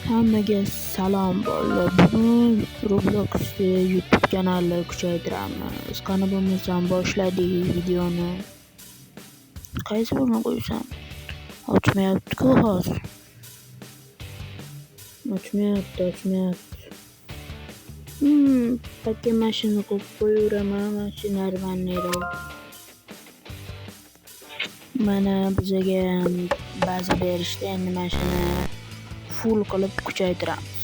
Hammaga salom bolalar. Bugun Roblox'da YouTube kanalini kuchaytiramiz. Qani bo'lmasam boshladik videoni. Qaysi birini qo'ysam? Ochmayapti-ku hozir. Ochmayapti. Pakka mashina qo'yib qo'yaveraman, mashinlarni. Mana bizaga ba'zi berishdi, endi mashina full qilib kuchaytiramiz.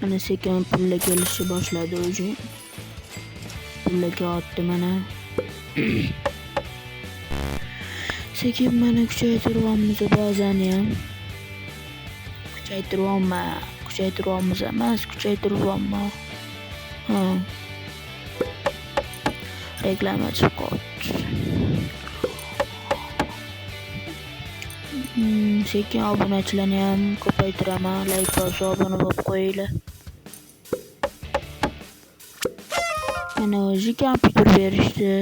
Mana sekin pulla kelishni boshladi o'zi. Pulla kelyapti mana. Sekin mana kuchaytiryapmiz ba'zani ham. Kuchaytiryapmiz emas, kuchaytiryapman. Reklama chiqib qoldi. Sekin obunachilarni ham ko'paytiraman, like bosib obuna bo'lib qo'yinglar. Mana o'zi kompyuter berishdi.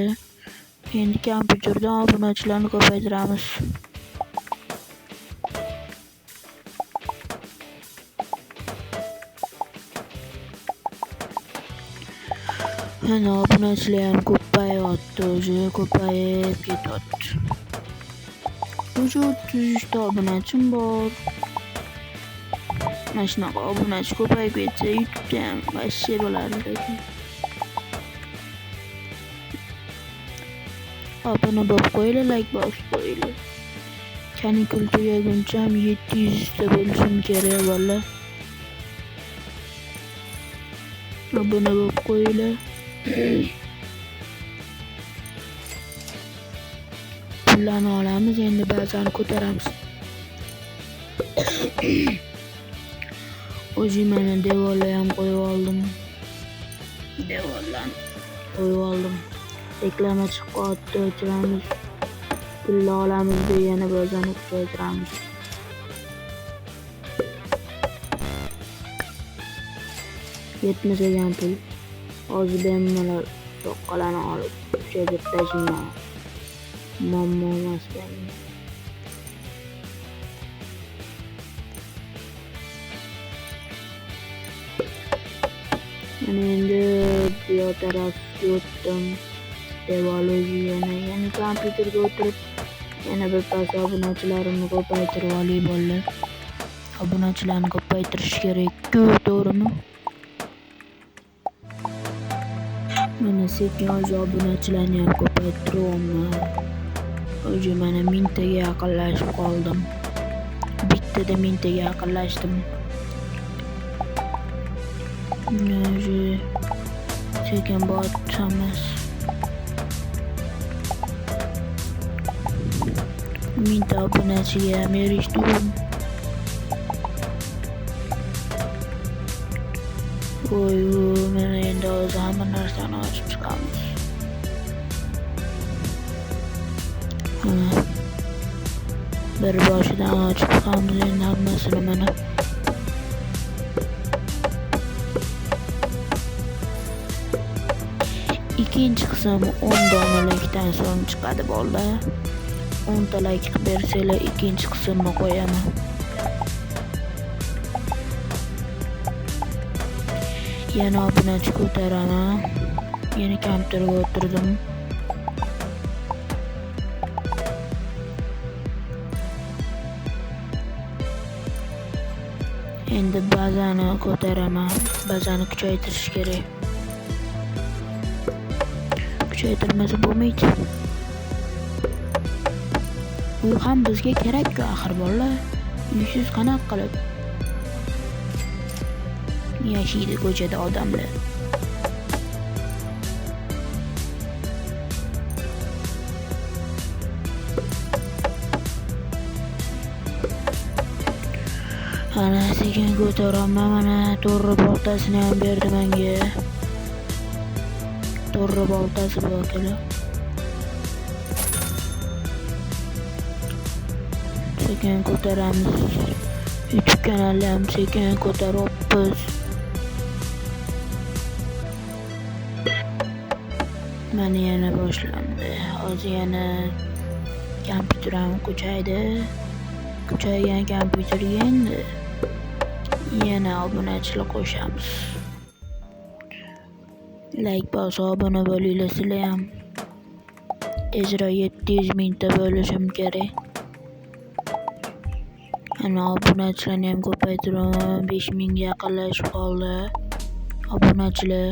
Endi kompyuterdan obunachilarni ko'paytiramiz. Mana obunachilar ham ko'payapti, o'zi ko'payib ketyapti. O'zi 33 ta obunachim bor. Mana shunaqa obunachi ko'payib ketsa YouTube'da ham vashshe bo'lardi. Obuna bo'lib qo'yinglar, like bosib qo'yinglar. Kanikul tugaguncha ham 700 ta bo'lishim kerak bolalar. Obuna bo'lib qo'yinglar. Pullarni olamiz, endi ba'zani ko'taramiz. O'zi mana devorlar ham qo'yib oldim. Reklama chiqib qoldi, o'chiramiz. Pullar olamiz, yana ba'zani kuchaytiramiz. Yetmagan pul. Hozir bemalol soqqalarni olib kuchaytirib tashlayman. Muammo emas menga. Mana endi bu tarafga o'tdim. Yana kompyuterga o'tirib yana bir pas obunachilarimni ko'paytirib olay bolalar. Obunachilarni ko'paytirish kerak-ku, to'g'rimi? Mana sekin o'zi obunachilarni ham ko'paytiryapman. O'zi mana 1000 taga yaqinlashib qoldim. Bittada 1000 taga yaqinlashdim. O'zi sekin botamiz. 1000 ta obunachiga ham erishdim. Mana endi hozir hamma narsani ochib chiqamiz. Bir boshidan ochib chiqamiz endi hammasini mana. Ikkinchi qism 10 donalikdan so'ng chiqadi bolalar. 10 ta like qilib bersanglar ikkinchi qismni qo'yaman. Yana obunachi ko'taraman. Yana kompyuterga o'tirdim. Endi ba'zani ko'taraman. Ba'zani kuchaytirish kerak. Kuchaytirmasa bo'lmaydi. U ham bizga kerak-ku axir bolalar. Uysiz qanaqa qilib yashaydi ko'chada odamlar. Mana sekin ko'taraman. Mana to'g'ri boltasini ham berdi menga. To'g'ri boltasi bor kelar. Sekin ko'taramiz. YouTube kanalni ham sekin ko'taryapmiz. Mana yana boshlandi. Hozir yana kompyuterim kuchaydi. Kuchaygan kompyuterga endi yana obunachilar qo'shamiz. Like bosib obuna bo'linglar sizlar ham. Tezroq 700 mingta bo'lishim kerak. Ana obunachilarni ham ko'paytiraman. 5000 ga yaqinlashib qoldi obunachilar.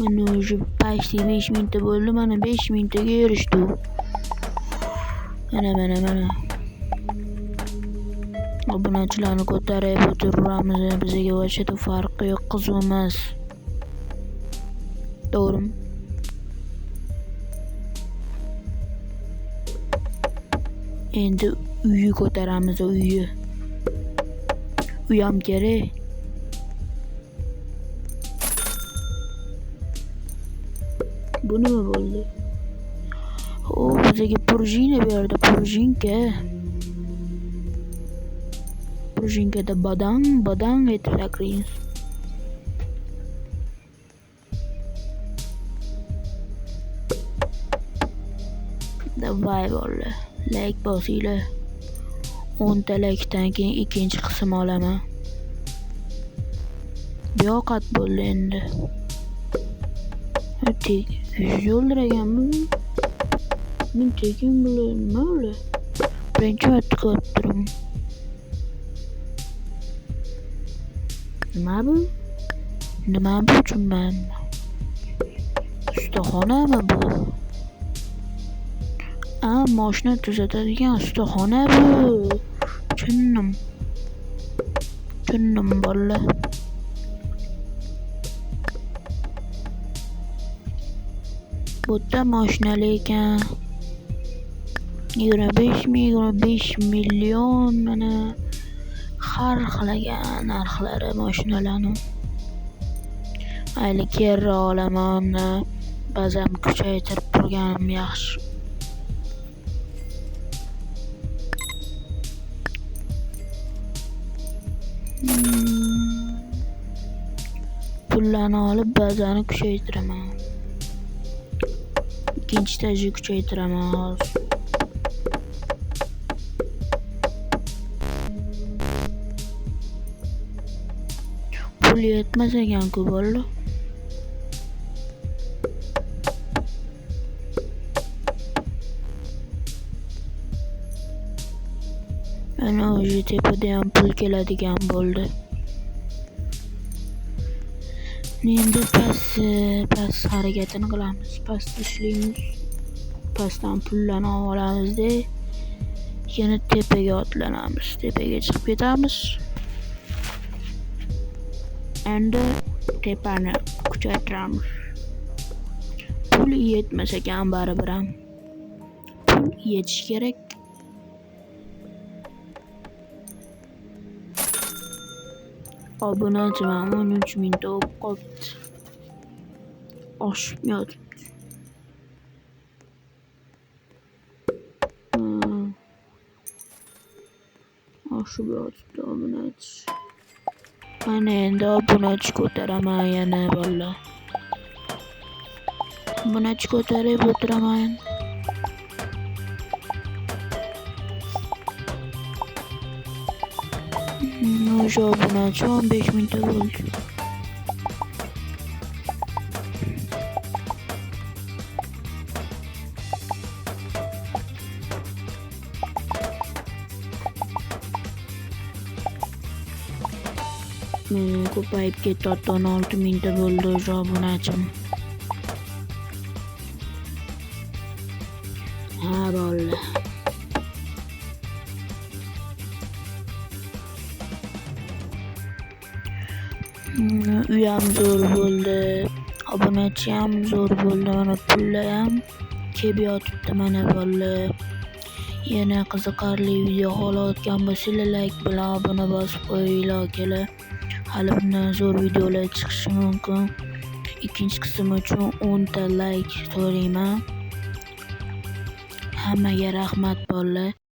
Mana уже почти 5000 ta bo'ldi. Mana 5000 taga erishdi. Mana. Obunachilarni ko'tarib o'tiramiz. Bizga voshada farqi yo'q, qiziq emas. To'g'rimi? Endi uyni ko'taramiz, uyni. Uy ham kerak. Bu nima bo'ldi? Bizga prujina berdi, prujinka. Prujinкада badang etib sakraymiz. Davay bo'ldi. Like bosinglar. 10 ta likedan keyin ikkinchi qism olaman. Beoqat bo'ldi endi. Yo'ldiraganmi? Men tekin bilan nima bo'ldi? Birinchi marta ko'rib turaman. Nima bu jumman? Ustaxonami bu? Mashina tuzatadigan ustaxona bu. Tushundim bolalar. Bu da mashinalar ekan. 25 million mana har xilagan narxlari mashinalarning. Mayli kera olaman, ba'zan kuchaytirib turganim yaxshi. Pullarni olib ba'zan kuchaytiraman. Ikkinchi tajni kuchaytiraman hozir. Pul yetmas ekan-ku bolalar. Ana o'sha tepada ham pul keladigan bo'ldi. Endi past harakatini qilamiz. Past ishlaymiz. Pastdan pullarni olamiz-da, yana tepaga otlanamiz. Tepaga chiqib ketamiz. Endi tepani kuchaytiramiz. Pul yetmas ekan baribir ham. Pul yetish kerak. Obunachiman 13 mingta bo'lib qolibdi. Oshib yotibdi. Oshib yotibdi obunachi. Mana endi obunachi ko'taraman yana bolalar. Obunachi ko'tarib o'tiraman. O'sha obunachi 15 mingta bo'ldi. Ko'payib ketdi, 16 mingta bo'ldi o'sha obunachim. Bolalar. Uy ham zo'r bo'ldi. Obunachi ham zo'r bo'ldi. Mana pullar ham kelib yotibdi mana bolalar. Yana qiziqarli video olayotgan bo'lsanglar like bilan obuna bosib qo'yinglar akalar. Hali bundan zo'r videolar chiqishi mumkin. Ikkinchi qism uchun 10 ta like so'rayman. Hammaga rahmat bolalar.